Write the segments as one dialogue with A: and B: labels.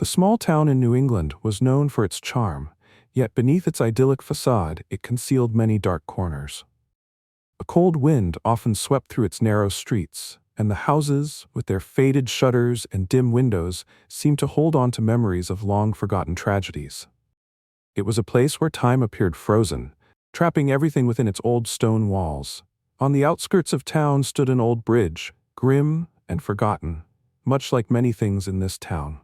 A: The small town in New England was known for its charm, yet beneath its idyllic facade it concealed many dark corners. A cold wind often swept through its narrow streets, and the houses, with their faded shutters and dim windows, seemed to hold on to memories of long-forgotten tragedies. It was a place where time appeared frozen, trapping everything within its old stone walls. On the outskirts of town stood an old bridge, grim and forgotten, much like many things in this town.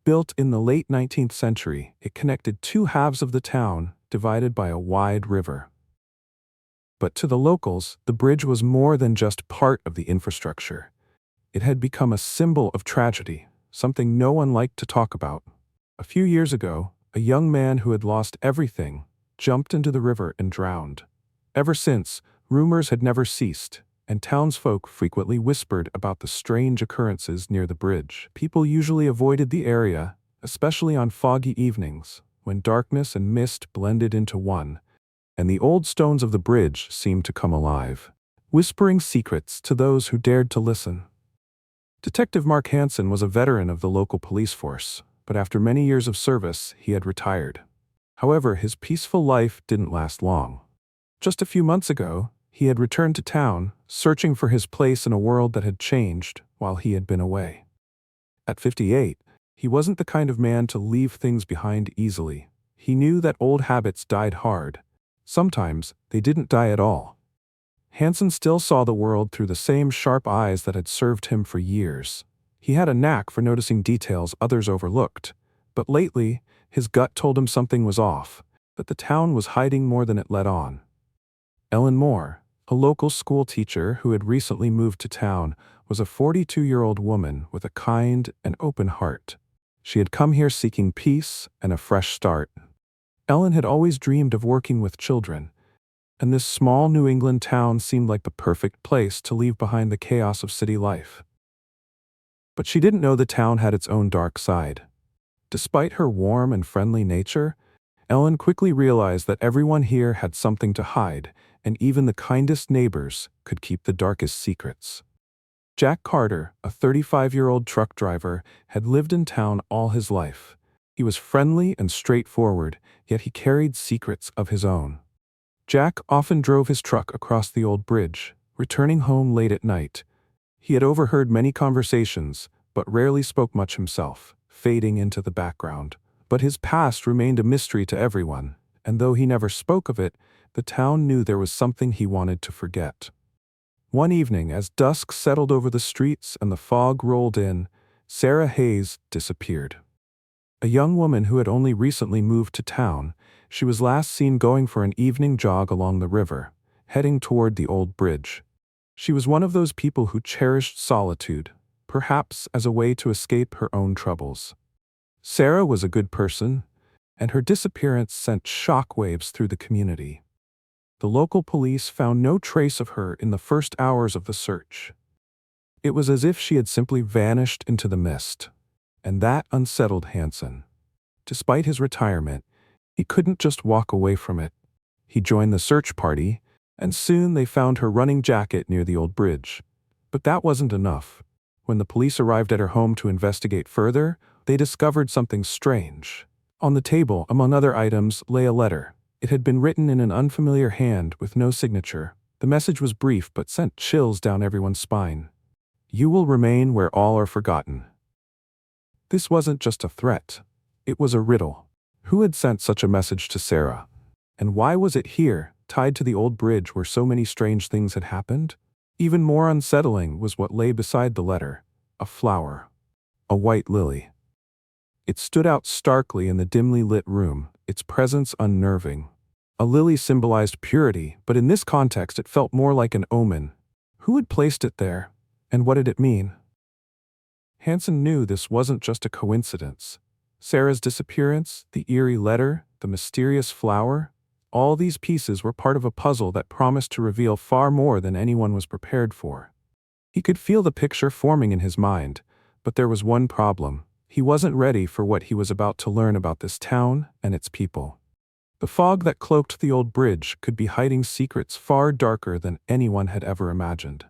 A: Built in the late 19th century, it connected two halves of the town, divided by a wide river. But to the locals, the bridge was more than just part of the infrastructure. It had become a symbol of tragedy, something no one liked to talk about. A few years ago, a young man who had lost everything jumped into the river and drowned. Ever since, rumors had never ceased, and townsfolk frequently whispered about the strange occurrences near the bridge. People usually avoided the area, especially on foggy evenings, when darkness and mist blended into one, and the old stones of the bridge seemed to come alive, whispering secrets to those who dared to listen. Detective Mark Hansen was a veteran of the local police force, but after many years of service, he had retired. However, his peaceful life didn't last long. Just a few months ago, he had returned to town, searching for his place in a world that had changed while he had been away. At 58, he wasn't the kind of man to leave things behind easily. He knew that old habits died hard. Sometimes, they didn't die at all. Hansen still saw the world through the same sharp eyes that had served him for years. He had a knack for noticing details others overlooked, but lately, his gut told him something was off, that the town was hiding more than it let on. Ellen Moore, a local school teacher who had recently moved to town, was a 42-year-old woman with a kind and open heart. She had come here seeking peace and a fresh start. Ellen had always dreamed of working with children, and this small New England town seemed like the perfect place to leave behind the chaos of city life. But she didn't know the town had its own dark side. Despite her warm and friendly nature, Ellen quickly realized that everyone here had something to hide, and even the kindest neighbors could keep the darkest secrets. Jack Carter, a 35-year-old truck driver, had lived in town all his life. He was friendly and straightforward, yet he carried secrets of his own. Jack often drove his truck across the old bridge, returning home late at night. He had overheard many conversations, but rarely spoke much himself, fading into the background. But his past remained a mystery to everyone, and though he never spoke of it, the town knew there was something he wanted to forget. One evening, as dusk settled over the streets and the fog rolled in, Sarah Hayes disappeared. A young woman who had only recently moved to town, she was last seen going for an evening jog along the river, heading toward the old bridge. She was one of those people who cherished solitude, perhaps as a way to escape her own troubles. Sarah was a good person, and her disappearance sent shockwaves through the community. The local police found no trace of her in the first hours of the search. It was as if she had simply vanished into the mist, and that unsettled Hansen. Despite his retirement, he couldn't just walk away from it. He joined the search party, and soon they found her running jacket near the old bridge. But that wasn't enough. When the police arrived at her home to investigate further, they discovered something strange. On the table, among other items, lay a letter. It had been written in an unfamiliar hand with no signature. The message was brief but sent chills down everyone's spine. "You will remain where all are forgotten." This wasn't just a threat. It was a riddle. Who had sent such a message to Sarah? And why was it here, tied to the old bridge where so many strange things had happened? Even more unsettling was what lay beside the letter. A flower. A white lily. It stood out starkly in the dimly lit room, its presence unnerving. A lily symbolized purity, but in this context it felt more like an omen. Who had placed it there? And what did it mean? Hansen knew this wasn't just a coincidence. Sarah's disappearance, the eerie letter, the mysterious flower, all these pieces were part of a puzzle that promised to reveal far more than anyone was prepared for. He could feel the picture forming in his mind, but there was one problem. He wasn't ready for what he was about to learn about this town and its people. The fog that cloaked the old bridge could be hiding secrets far darker than anyone had ever imagined.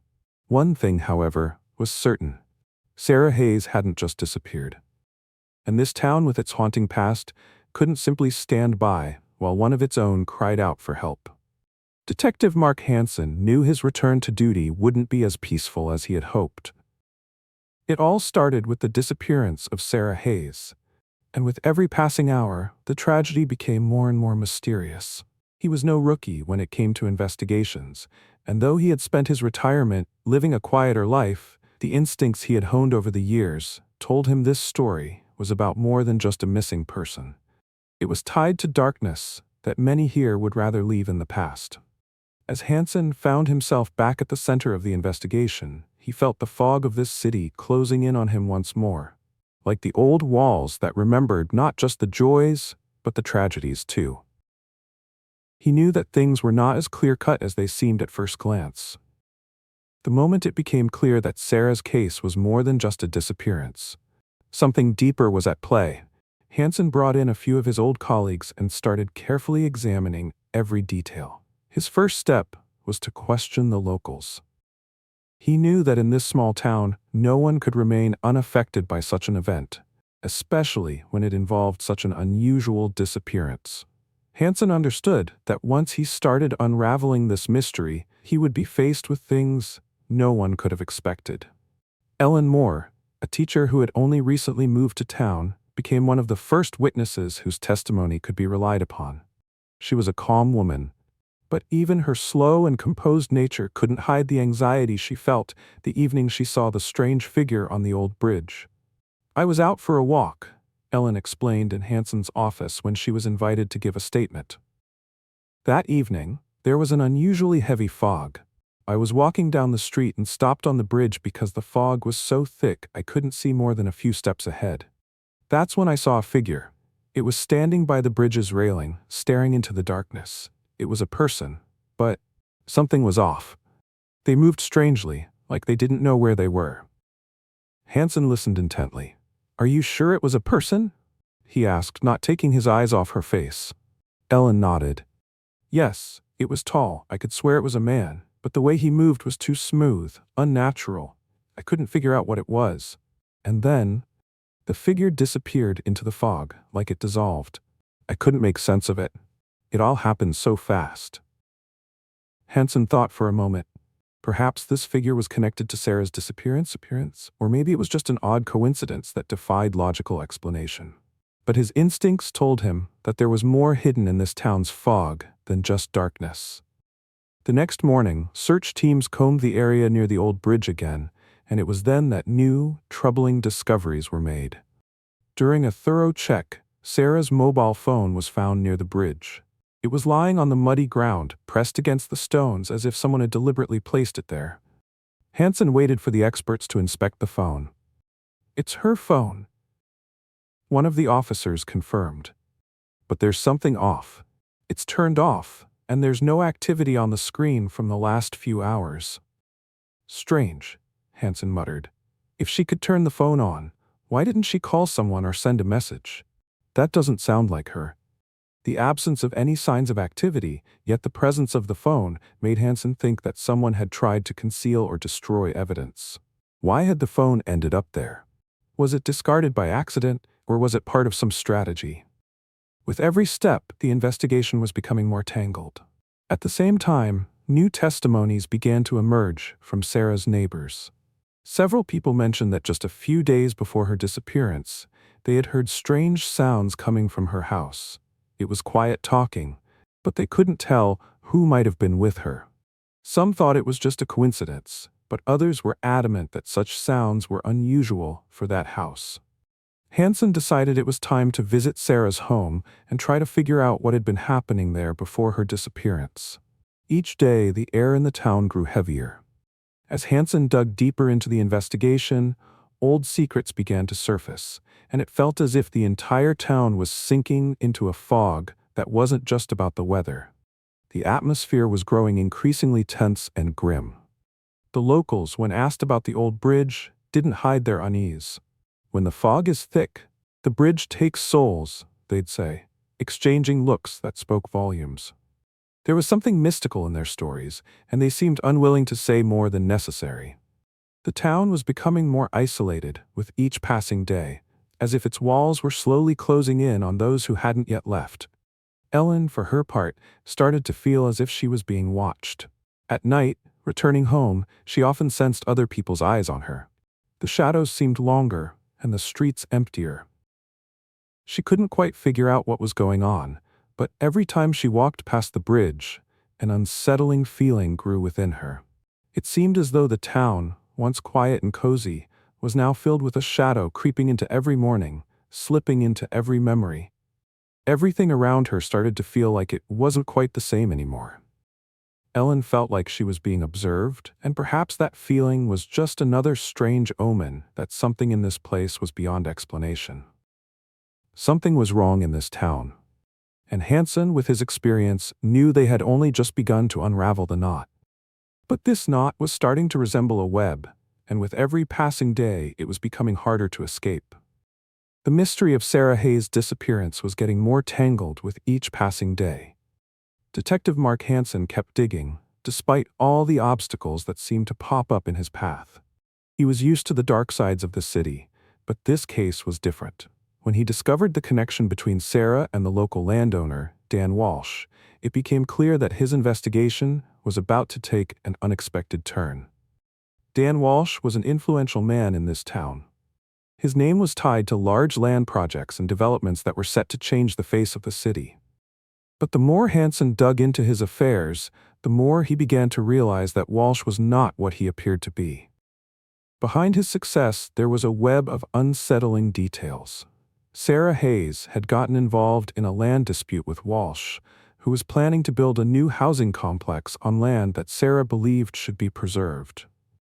A: One thing, however, was certain. Sarah Hayes hadn't just disappeared. and this town with its haunting past couldn't simply stand by while one of its own cried out for help. Detective Mark Hansen knew his return to duty wouldn't be as peaceful as he had hoped. It all started with the disappearance of Sarah Hayes, and with every passing hour, the tragedy became more and more mysterious. He was no rookie when it came to investigations, and though he had spent his retirement living a quieter life, the instincts he had honed over the years told him this story was about more than just a missing person. It was tied to darkness that many here would rather leave in the past. As Hansen found himself back at the center of the investigation, he felt the fog of this city closing in on him once more, like the old walls that remembered not just the joys, but the tragedies too. He knew that things were not as clear-cut as they seemed at first glance. The moment it became clear that Sarah's case was more than just a disappearance, something deeper was at play, Hansen brought in a few of his old colleagues and started carefully examining every detail. His first step was to question the locals. He knew that in this small town, no one could remain unaffected by such an event, especially when it involved such an unusual disappearance. Hansen understood that once he started unraveling this mystery, he would be faced with things no one could have expected. Ellen Moore, a teacher who had only recently moved to town, became one of the first witnesses whose testimony could be relied upon. She was a calm woman, but even her slow and composed nature couldn't hide the anxiety she felt the evening she saw the strange figure on the old bridge. "I was out for a walk," Ellen explained in Hansen's office when she was invited to give a statement. "That evening, there was an unusually heavy fog. I was walking down the street and stopped on the bridge because the fog was so thick I couldn't see more than a few steps ahead. That's when I saw a figure. It was standing by the bridge's railing, staring into the darkness. It was a person, but something was off. They moved strangely, like they didn't know where they were." Hansen listened intently. "Are you sure it was a person?" he asked, not taking his eyes off her face. Ellen nodded. "Yes, it was tall. I could swear it was a man, but the way he moved was too smooth, unnatural. I couldn't figure out what it was. And then, the figure disappeared into the fog, like it dissolved. I couldn't make sense of it. It all happened so fast." Hansen thought for a moment. Perhaps this figure was connected to Sarah's disappearance, or maybe it was just an odd coincidence that defied logical explanation. But his instincts told him that there was more hidden in this town's fog than just darkness. The next morning, search teams combed the area near the old bridge again, and it was then that new, troubling discoveries were made. During a thorough check, Sarah's mobile phone was found near the bridge. It was lying on the muddy ground, pressed against the stones as if someone had deliberately placed it there. Hansen waited for the experts to inspect the phone. "It's her phone," one of the officers confirmed. "But there's something off. It's turned off, and there's no activity on the screen from the last few hours." "Strange," Hansen muttered. "If she could turn the phone on, why didn't she call someone or send a message? That doesn't sound like her." The absence of any signs of activity, yet the presence of the phone, made Hansen think that someone had tried to conceal or destroy evidence. Why had the phone ended up there? Was it discarded by accident, or was it part of some strategy? With every step, the investigation was becoming more tangled. At the same time, new testimonies began to emerge from Sarah's neighbors. Several people mentioned that just a few days before her disappearance, they had heard strange sounds coming from her house. It was quiet talking, but they couldn't tell who might have been with her. Some thought it was just a coincidence, but others were adamant that such sounds were unusual for that house. Hansen decided it was time to visit Sarah's home and try to figure out what had been happening there before her disappearance. Each day, the air in the town grew heavier. As Hansen dug deeper into the investigation, old secrets began to surface, and it felt as if the entire town was sinking into a fog that wasn't just about the weather. The atmosphere was growing increasingly tense and grim. The locals, when asked about the old bridge, didn't hide their unease. "When the fog is thick, the bridge takes souls," they'd say, exchanging looks that spoke volumes. There was something mystical in their stories, and they seemed unwilling to say more than necessary. The town was becoming more isolated with each passing day, as if its walls were slowly closing in on those who hadn't yet left. Ellen, for her part, started to feel as if she was being watched. At night, returning home, she often sensed other people's eyes on her. The shadows seemed longer, and the streets emptier. She couldn't quite figure out what was going on, but every time she walked past the bridge, an unsettling feeling grew within her. It seemed as though the town, once quiet and cozy, was now filled with a shadow creeping into every morning, slipping into every memory. Everything around her started to feel like it wasn't quite the same anymore. Ellen felt like she was being observed, and perhaps that feeling was just another strange omen that something in this place was beyond explanation. Something was wrong in this town, and Hansen, with his experience, knew they had only just begun to unravel the knot. But this knot was starting to resemble a web, and with every passing day it was becoming harder to escape. The mystery of Sarah Hayes' disappearance was getting more tangled with each passing day. Detective Mark Hansen kept digging, despite all the obstacles that seemed to pop up in his path. He was used to the dark sides of the city, but this case was different. When he discovered the connection between Sarah and the local landowner, Dan Walsh, it became clear that his investigation was about to take an unexpected turn. Dan Walsh was an influential man in this town. His name was tied to large land projects and developments that were set to change the face of the city. But the more Hansen dug into his affairs, the more he began to realize that Walsh was not what he appeared to be. Behind his success, there was a web of unsettling details. Sarah Hayes had gotten involved in a land dispute with Walsh, who was planning to build a new housing complex on land that Sarah believed should be preserved.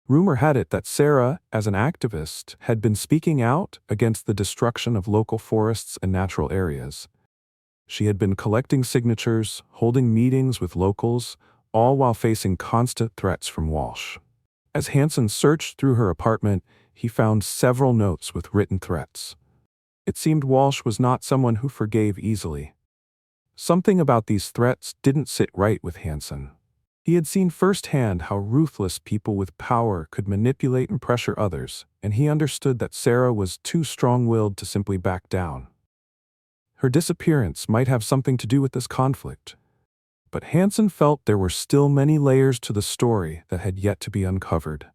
A: Rumor had it that Sarah, as an activist, had been speaking out against the destruction of local forests and natural areas. She had been collecting signatures, holding meetings with locals, all while facing constant threats from Walsh. As Hansen searched through her apartment, he found several notes with written threats. It seemed Walsh was not someone who forgave easily. Something about these threats didn't sit right with Hansen. He had seen firsthand how ruthless people with power could manipulate and pressure others, and he understood that Sarah was too strong-willed to simply back down. Her disappearance might have something to do with this conflict, but Hansen felt there were still many layers to the story that had yet to be uncovered.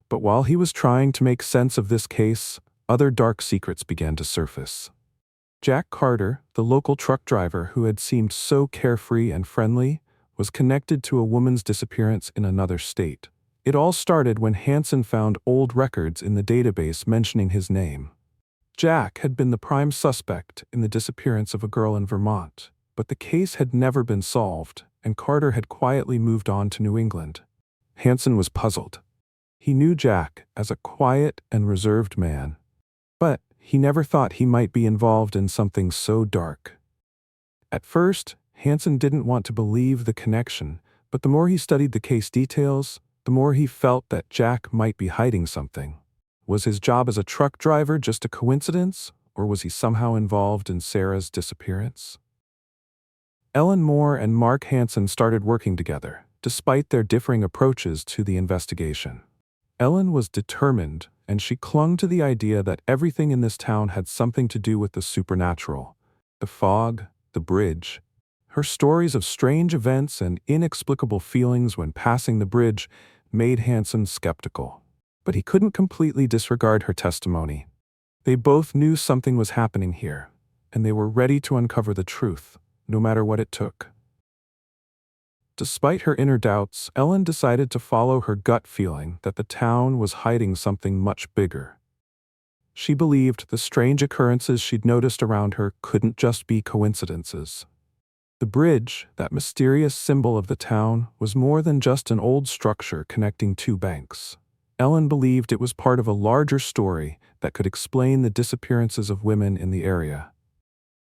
A: But while he was trying to make sense of this case, other dark secrets began to surface. Jack Carter, the local truck driver who had seemed so carefree and friendly, was connected to a woman's disappearance in another state. It all started when Hansen found old records in the database mentioning his name. Jack had been the prime suspect in the disappearance of a girl in Vermont, but the case had never been solved, and Carter had quietly moved on to New England. Hansen was puzzled. He knew Jack as a quiet and reserved man, but he never thought he might be involved in something so dark. At first, Hansen didn't want to believe the connection, but the more he studied the case details, the more he felt that Jack might be hiding something. Was his job as a truck driver just a coincidence, or was he somehow involved in Sarah's disappearance? Ellen Moore and Mark Hansen started working together, despite their differing approaches to the investigation. Ellen was determined, and she clung to the idea that everything in this town had something to do with the supernatural. The fog, the bridge. Her stories of strange events and inexplicable feelings when passing the bridge made Hansen skeptical. But he couldn't completely disregard her testimony. They both knew something was happening here, and they were ready to uncover the truth, no matter what it took. Despite her inner doubts, Ellen decided to follow her gut feeling that the town was hiding something much bigger. She believed the strange occurrences she'd noticed around her couldn't just be coincidences. The bridge, that mysterious symbol of the town, was more than just an old structure connecting two banks. Ellen believed it was part of a larger story that could explain the disappearances of women in the area.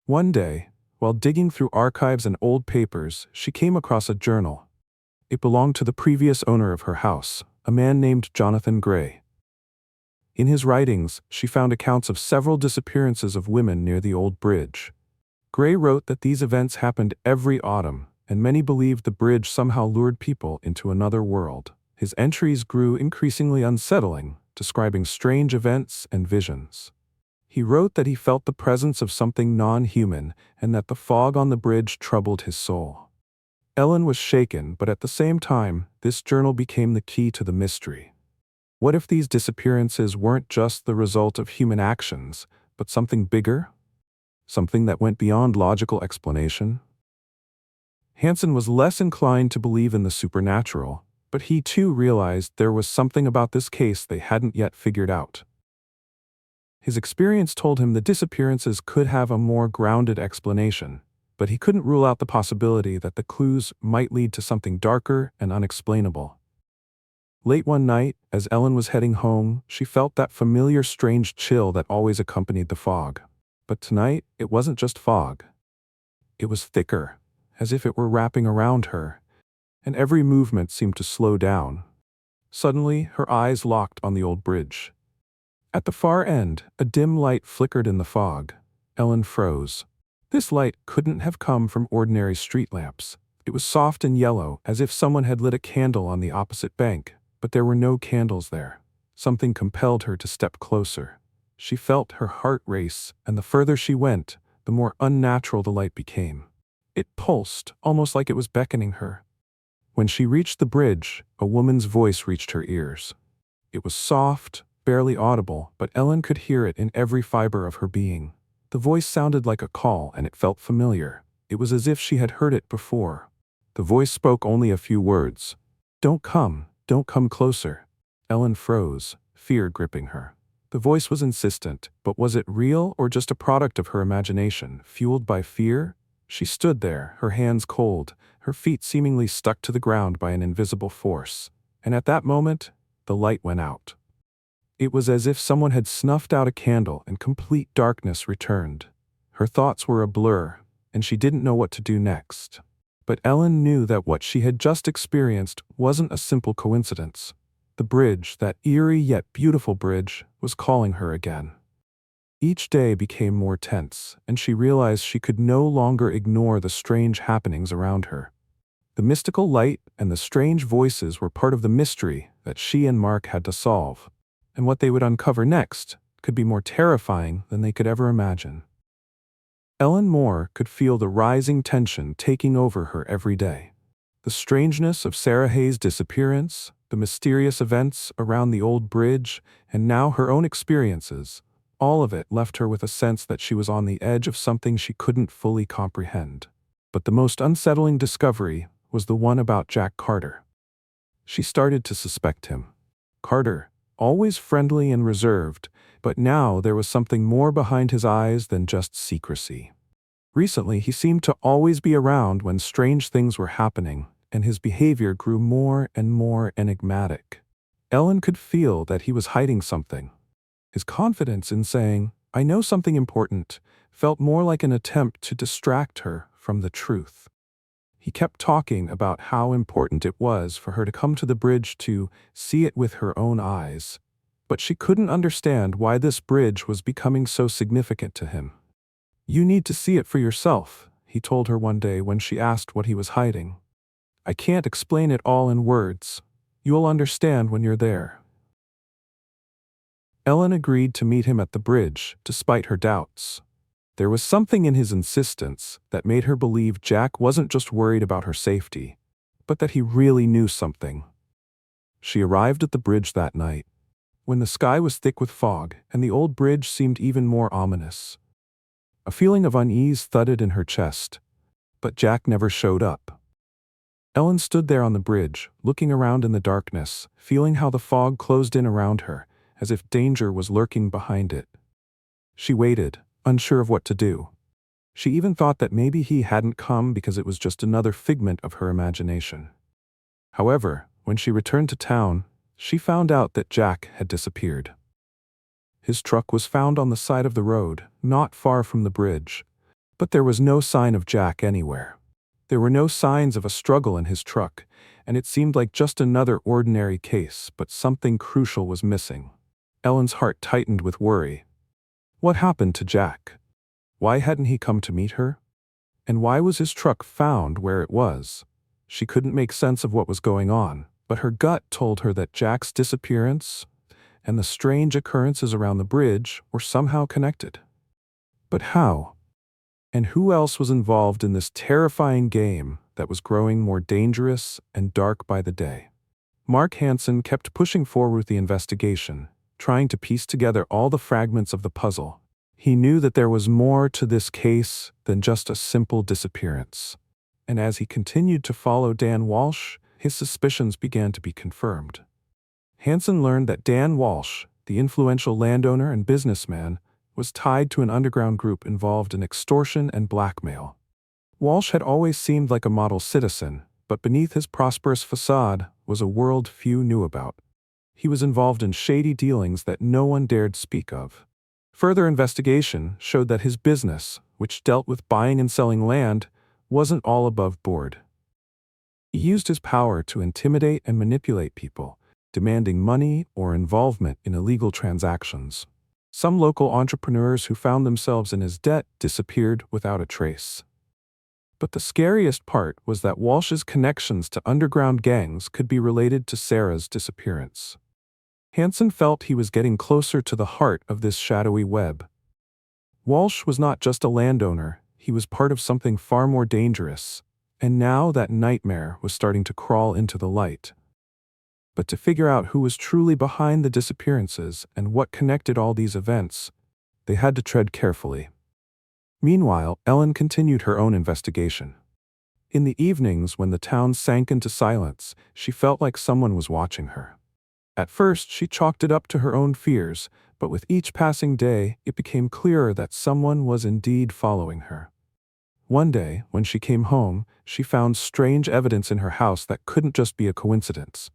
A: One day, while digging through archives and old papers, she came across a journal. It belonged to the previous owner of her house, a man named Jonathan Gray. In his writings, she found accounts of several disappearances of women near the old bridge. Gray wrote that these events happened every autumn, and many believed the bridge somehow lured people into another world. His entries grew increasingly unsettling, describing strange events and visions. He wrote that he felt the presence of something non-human and that the fog on the bridge troubled his soul. Ellen was shaken, but at the same time, this journal became the key to the mystery. What if these disappearances weren't just the result of human actions, but something bigger? Something that went beyond logical explanation? Hansen was less inclined to believe in the supernatural, but he too realized there was something about this case they hadn't yet figured out. His experience told him the disappearances could have a more grounded explanation, but he couldn't rule out the possibility that the clues might lead to something darker and unexplainable. Late one night, as Ellen was heading home, she felt that familiar strange chill that always accompanied the fog. But tonight, it wasn't just fog. It was thicker, as if it were wrapping around her, and every movement seemed to slow down. Suddenly, her eyes locked on the old bridge. At the far end, a dim light flickered in the fog. Ellen froze. This light couldn't have come from ordinary street lamps. It was soft and yellow, as if someone had lit a candle on the opposite bank, but there were no candles there. Something compelled her to step closer. She felt her heart race, and the further she went, the more unnatural the light became. It pulsed, almost like it was beckoning her. When she reached the bridge, a woman's voice reached her ears. It was soft, barely audible, but Ellen could hear it in every fiber of her being. The voice sounded like a call, and it felt familiar. It was as if she had heard it before. The voice spoke only a few words. Don't come closer." Ellen froze, fear gripping her. The voice was insistent, but was it real or just a product of her imagination, fueled by fear? She stood there, her hands cold, her feet seemingly stuck to the ground by an invisible force. And at that moment, the light went out. It was as if someone had snuffed out a candle and complete darkness returned. Her thoughts were a blur, and she didn't know what to do next. But Ellen knew that what she had just experienced wasn't a simple coincidence. The bridge, that eerie yet beautiful bridge, was calling her again. Each day became more tense, and she realized she could no longer ignore the strange happenings around her. The mystical light and the strange voices were part of the mystery that she and Mark had to solve. And what they would uncover next could be more terrifying than they could ever imagine. Ellen Moore could feel the rising tension taking over her every day. The strangeness of Sarah Hayes' disappearance, the mysterious events around the old bridge, and now her own experiences, all of it left her with a sense that she was on the edge of something she couldn't fully comprehend. But the most unsettling discovery was the one about Jack Carter. She started to suspect him. Carter, always friendly and reserved, but now there was something more behind his eyes than just secrecy. Recently, he seemed to always be around when strange things were happening, and his behavior grew more and more enigmatic. Ellen could feel that he was hiding something. His confidence in saying, "I know something important," felt more like an attempt to distract her from the truth. He kept talking about how important it was for her to come to the bridge to see it with her own eyes. But she couldn't understand why this bridge was becoming so significant to him. "You need to see it for yourself," he told her one day when she asked what he was hiding. "I can't explain it all in words. You'll understand when you're there." Ellen agreed to meet him at the bridge, despite her doubts. There was something in his insistence that made her believe Jack wasn't just worried about her safety, but that he really knew something. She arrived at the bridge that night, when the sky was thick with fog and the old bridge seemed even more ominous. A feeling of unease thudded in her chest, but Jack never showed up. Ellen stood there on the bridge, looking around in the darkness, feeling how the fog closed in around her, as if danger was lurking behind it. She waited, unsure of what to do. She even thought that maybe he hadn't come because it was just another figment of her imagination. However, when she returned to town, she found out that Jack had disappeared. His truck was found on the side of the road, not far from the bridge, but there was no sign of Jack anywhere. There were no signs of a struggle in his truck, and it seemed like just another ordinary case, but something crucial was missing. Ellen's heart tightened with worry. What happened to Jack? Why hadn't he come to meet her? And why was his truck found where it was? She couldn't make sense of what was going on, but her gut told her that Jack's disappearance, and the strange occurrences around the bridge were somehow connected. But how? And who else was involved in this terrifying game that was growing more dangerous and dark by the day? Mark Hansen kept pushing forward with the investigation, trying to piece together all the fragments of the puzzle. He knew that there was more to this case than just a simple disappearance. And as he continued to follow Dan Walsh, his suspicions began to be confirmed. Hansen learned that Dan Walsh, the influential landowner and businessman, was tied to an underground group involved in extortion and blackmail. Walsh had always seemed like a model citizen, but beneath his prosperous facade was a world few knew about. He was involved in shady dealings that no one dared speak of. Further investigation showed that his business, which dealt with buying and selling land, wasn't all above board. He used his power to intimidate and manipulate people, demanding money or involvement in illegal transactions. Some local entrepreneurs who found themselves in his debt disappeared without a trace. But the scariest part was that Walsh's connections to underground gangs could be related to Sarah's disappearance. Hansen felt he was getting closer to the heart of this shadowy web. Walsh was not just a landowner, he was part of something far more dangerous, and now that nightmare was starting to crawl into the light. But to figure out who was truly behind the disappearances and what connected all these events, they had to tread carefully. Meanwhile, Ellen continued her own investigation. In the evenings when the town sank into silence, she felt like someone was watching her. At first, she chalked it up to her own fears, but with each passing day, it became clearer that someone was indeed following her. One day, when she came home, she found strange evidence in her house that couldn't just be a coincidence.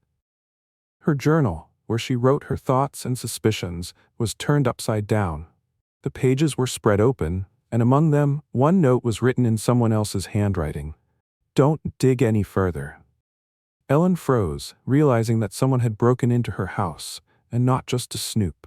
A: Her journal, where she wrote her thoughts and suspicions, was turned upside down. The pages were spread open, and among them, one note was written in someone else's handwriting. "Don't dig any further." Ellen froze, realizing that someone had broken into her house, and not just to snoop.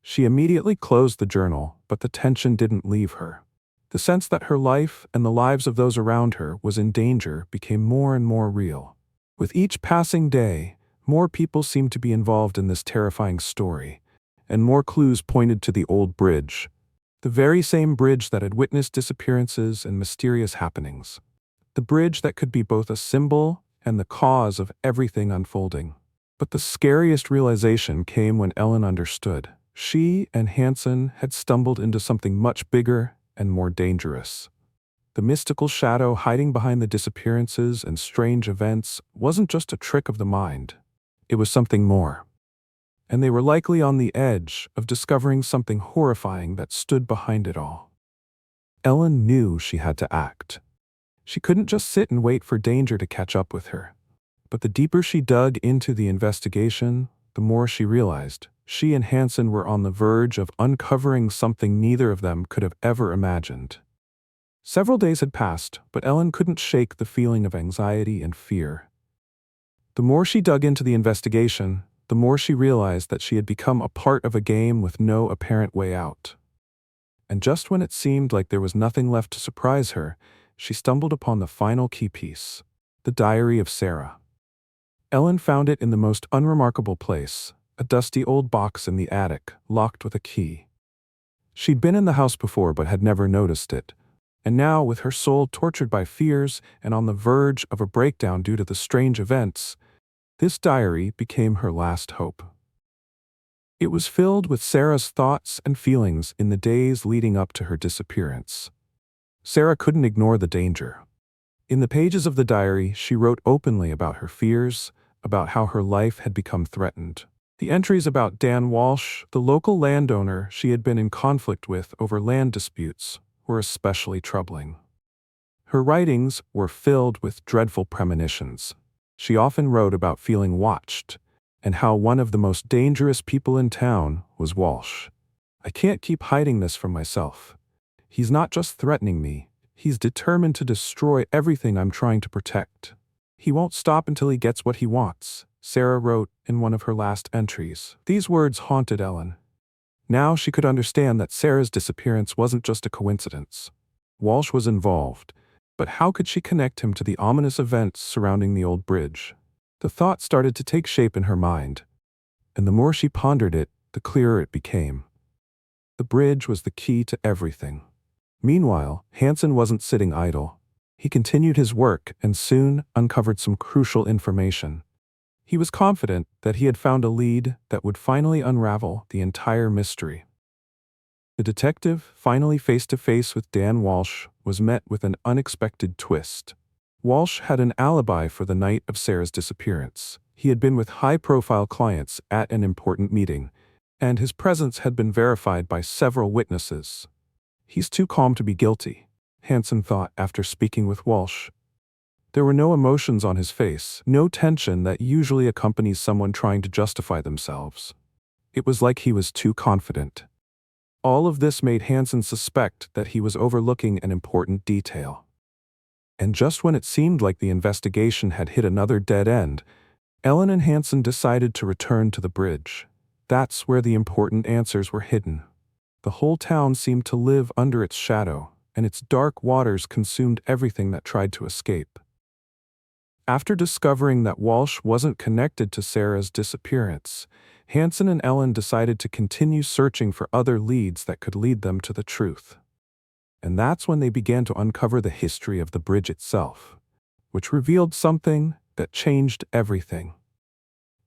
A: She immediately closed the journal, but the tension didn't leave her. The sense that her life and the lives of those around her was in danger became more and more real. With each passing day, more people seemed to be involved in this terrifying story, and more clues pointed to the old bridge, the very same bridge that had witnessed disappearances and mysterious happenings. The bridge that could be both a symbol and the cause of everything unfolding. But the scariest realization came when Ellen understood. She and Hansen had stumbled into something much bigger and more dangerous. The mystical shadow hiding behind the disappearances and strange events wasn't just a trick of the mind. It was something more. And they were likely on the edge of discovering something horrifying that stood behind it all. Ellen knew she had to act. She couldn't just sit and wait for danger to catch up with her. But the deeper she dug into the investigation, the more she realized she and Hansen were on the verge of uncovering something neither of them could have ever imagined. Several days had passed, but Ellen couldn't shake the feeling of anxiety and fear. The more she dug into the investigation, the more she realized that she had become a part of a game with no apparent way out. And just when it seemed like there was nothing left to surprise her, she stumbled upon the final key piece, the diary of Sarah. Ellen found it in the most unremarkable place, a dusty old box in the attic, locked with a key. She'd been in the house before but had never noticed it, and now, with her soul tortured by fears and on the verge of a breakdown due to the strange events, this diary became her last hope. It was filled with Sarah's thoughts and feelings in the days leading up to her disappearance. Sarah couldn't ignore the danger. In the pages of the diary, she wrote openly about her fears, about how her life had become threatened. The entries about Dan Walsh, the local landowner she had been in conflict with over land disputes, were especially troubling. Her writings were filled with dreadful premonitions. She often wrote about feeling watched, and how one of the most dangerous people in town was Walsh. "I can't keep hiding this from myself. He's not just threatening me, he's determined to destroy everything I'm trying to protect. He won't stop until he gets what he wants," Sarah wrote in one of her last entries. These words haunted Ellen. Now she could understand that Sarah's disappearance wasn't just a coincidence. Walsh was involved, but how could she connect him to the ominous events surrounding the old bridge? The thought started to take shape in her mind. and the more she pondered it, the clearer it became. The bridge was the key to everything. Meanwhile, Hansen wasn't sitting idle. He continued his work and soon uncovered some crucial information. He was confident that he had found a lead that would finally unravel the entire mystery. The detective, finally face to face with Dan Walsh, was met with an unexpected twist. Walsh had an alibi for the night of Sarah's disappearance. He had been with high-profile clients at an important meeting, and his presence had been verified by several witnesses. He's too calm to be guilty, Hansen thought after speaking with Walsh. There were no emotions on his face, no tension that usually accompanies someone trying to justify themselves. It was like he was too confident. All of this made Hansen suspect that he was overlooking an important detail. And just when it seemed like the investigation had hit another dead end, Ellen and Hansen decided to return to the bridge. That's where the important answers were hidden. The whole town seemed to live under its shadow, and its dark waters consumed everything that tried to escape. After discovering that Walsh wasn't connected to Sarah's disappearance, Hansen and Ellen decided to continue searching for other leads that could lead them to the truth. And that's when they began to uncover the history of the bridge itself, which revealed something that changed everything.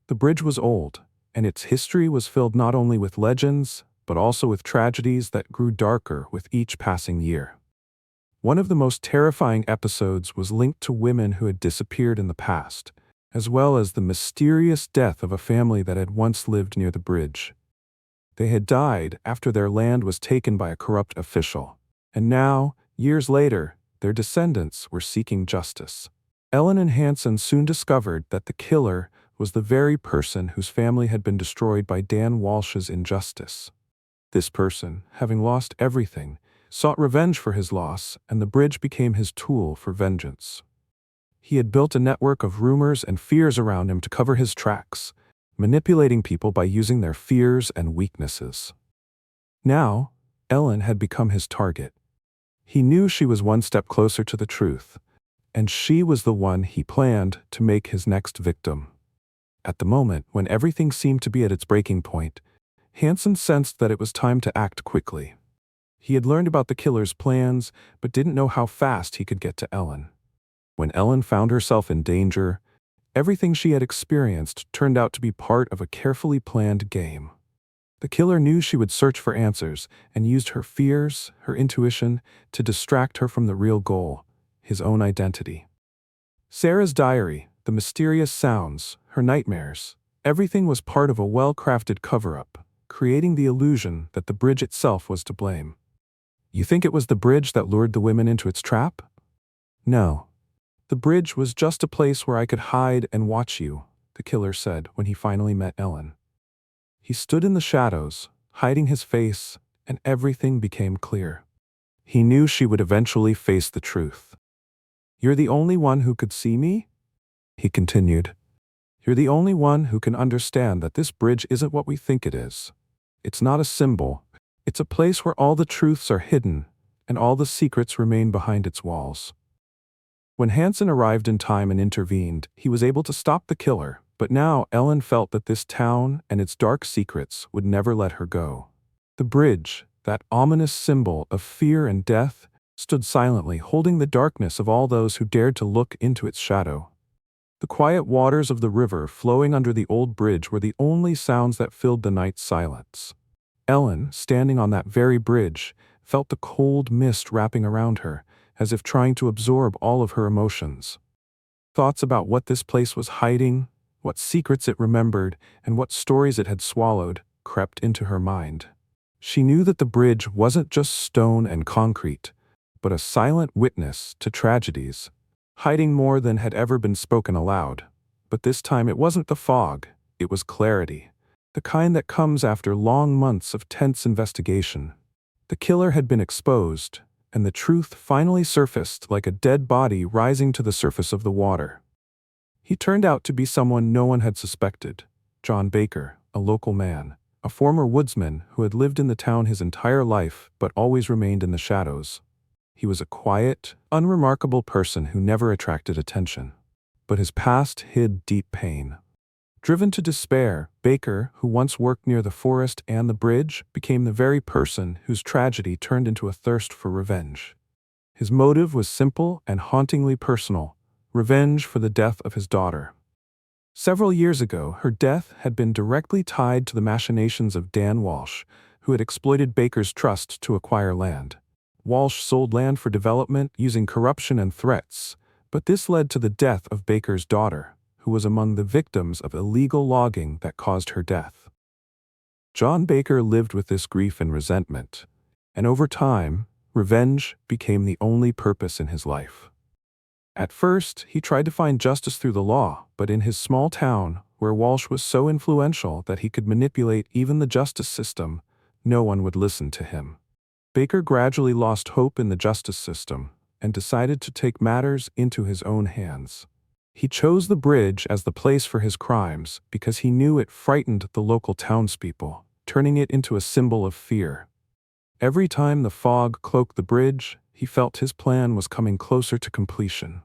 A: The bridge was old, and its history was filled not only with legends, but also with tragedies that grew darker with each passing year. One of the most terrifying episodes was linked to women who had disappeared in the past, as well as the mysterious death of a family that had once lived near the bridge. They had died after their land was taken by a corrupt official, and now, years later, their descendants were seeking justice. Ellen and Hansen soon discovered that the killer was the very person whose family had been destroyed by Dan Walsh's injustice. This person, having lost everything, sought revenge for his loss, and the bridge became his tool for vengeance. He had built a network of rumors and fears around him to cover his tracks, manipulating people by using their fears and weaknesses. Now, Ellen had become his target. He knew she was one step closer to the truth, and she was the one he planned to make his next victim. At the moment, when everything seemed to be at its breaking point, Hansen sensed that it was time to act quickly. He had learned about the killer's plans, but didn't know how fast he could get to Ellen. When Ellen found herself in danger, everything she had experienced turned out to be part of a carefully planned game. The killer knew she would search for answers and used her fears, her intuition, to distract her from the real goal, his own identity. Sarah's diary, the mysterious sounds, her nightmares, everything was part of a well-crafted cover-up, creating the illusion that the bridge itself was to blame. You think it was the bridge that lured the women into its trap? No. The bridge was just a place where I could hide and watch you, the killer said when he finally met Ellen. He stood in the shadows, hiding his face, and everything became clear. He knew she would eventually face the truth. You're the only one who could see me? He continued. You're the only one who can understand that this bridge isn't what we think it is. It's not a symbol. It's a place where all the truths are hidden, and all the secrets remain behind its walls. When Hansen arrived in time and intervened, he was able to stop the killer, but now Ellen felt that this town and its dark secrets would never let her go. The bridge, that ominous symbol of fear and death, stood silently holding the darkness of all those who dared to look into its shadow. The quiet waters of the river flowing under the old bridge were the only sounds that filled the night's silence. Ellen, standing on that very bridge, felt the cold mist wrapping around her, as if trying to absorb all of her emotions. Thoughts about what this place was hiding, what secrets it remembered, and what stories it had swallowed, crept into her mind. She knew that the bridge wasn't just stone and concrete, but a silent witness to tragedies, hiding more than had ever been spoken aloud. But this time it wasn't the fog, it was clarity, the kind that comes after long months of tense investigation. The killer had been exposed, and the truth finally surfaced like a dead body rising to the surface of the water. He turned out to be someone no one had suspected, John Baker, a local man, a former woodsman who had lived in the town his entire life but always remained in the shadows. He was a quiet, unremarkable person who never attracted attention, but his past hid deep pain. Driven to despair, Baker, who once worked near the forest and the bridge, became the very person whose tragedy turned into a thirst for revenge. His motive was simple and hauntingly personal: revenge for the death of his daughter. Several years ago, her death had been directly tied to the machinations of Dan Walsh, who had exploited Baker's trust to acquire land. Walsh sold land for development using corruption and threats, but this led to the death of Baker's daughter, who was among the victims of illegal logging that caused her death. John Baker lived with this grief and resentment, and over time, revenge became the only purpose in his life. At first, he tried to find justice through the law, but in his small town, where Walsh was so influential that he could manipulate even the justice system, no one would listen to him. Baker gradually lost hope in the justice system and decided to take matters into his own hands. He chose the bridge as the place for his crimes because he knew it frightened the local townspeople, turning it into a symbol of fear. Every time the fog cloaked the bridge, he felt his plan was coming closer to completion.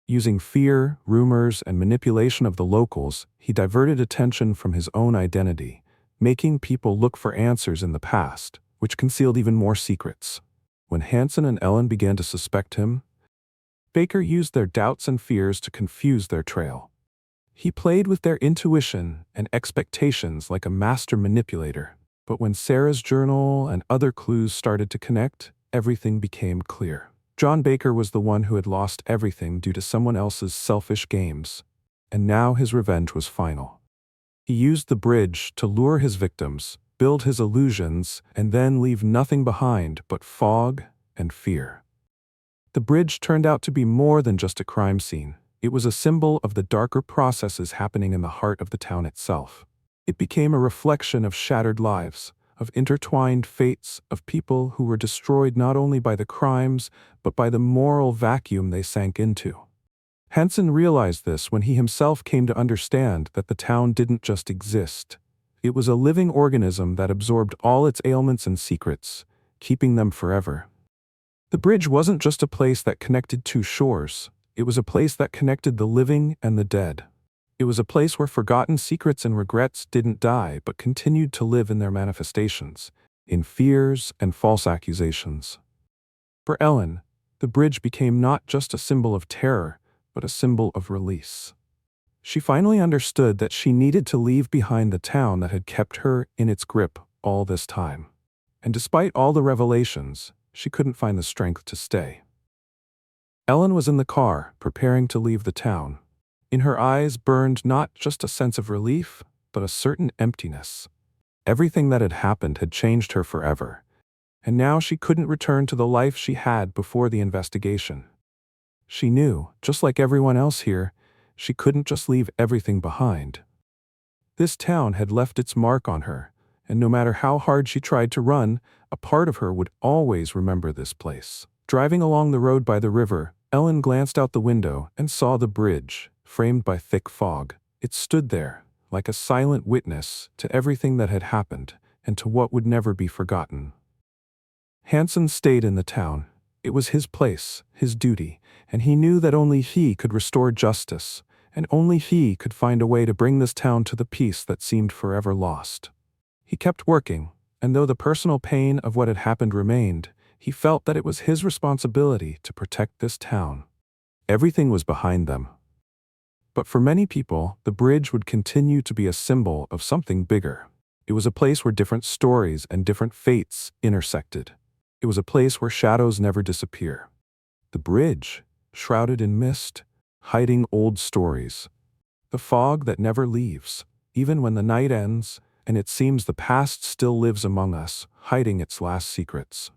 A: Using fear, rumors, and manipulation of the locals, he diverted attention from his own identity, making people look for answers in the past, which concealed even more secrets. When Hanson and Ellen began to suspect him, Baker used their doubts and fears to confuse their trail. He played with their intuition and expectations like a master manipulator. But when Sarah's journal and other clues started to connect, everything became clear. John Baker was the one who had lost everything due to someone else's selfish games, and now his revenge was final. He used the bridge to lure his victims, build his illusions, and then leave nothing behind but fog and fear. The bridge turned out to be more than just a crime scene. It was a symbol of the darker processes happening in the heart of the town itself. It became a reflection of shattered lives, of intertwined fates, of people who were destroyed not only by the crimes, but by the moral vacuum they sank into. Hanson realized this when he himself came to understand that the town didn't just exist. It was a living organism that absorbed all its ailments and secrets, keeping them forever. The bridge wasn't just a place that connected two shores. It was a place that connected the living and the dead. It was a place where forgotten secrets and regrets didn't die but continued to live in their manifestations, in fears and false accusations. For Ellen, the bridge became not just a symbol of terror, but a symbol of release. She finally understood that she needed to leave behind the town that had kept her in its grip all this time. And despite all the revelations, she couldn't find the strength to stay. Ellen was in the car, preparing to leave the town. In her eyes burned not just a sense of relief, but a certain emptiness. Everything that had happened had changed her forever, and now she couldn't return to the life she had before the investigation. She knew, just like everyone else here, she couldn't just leave everything behind. This town had left its mark on her, and no matter how hard she tried to run, a part of her would always remember this place. Driving along the road by the river, Ellen glanced out the window and saw the bridge, framed by thick fog. It stood there, like a silent witness to everything that had happened and to what would never be forgotten. Hanson stayed in the town. It was his place, his duty, and he knew that only he could restore justice, and only he could find a way to bring this town to the peace that seemed forever lost. He kept working, and though the personal pain of what had happened remained, he felt that it was his responsibility to protect this town. Everything was behind them. But for many people, the bridge would continue to be a symbol of something bigger. It was a place where different stories and different fates intersected. It was a place where shadows never disappear. The bridge, shrouded in mist, hiding old stories. The fog that never leaves, even when the night ends, and it seems the past still lives among us, hiding its last secrets.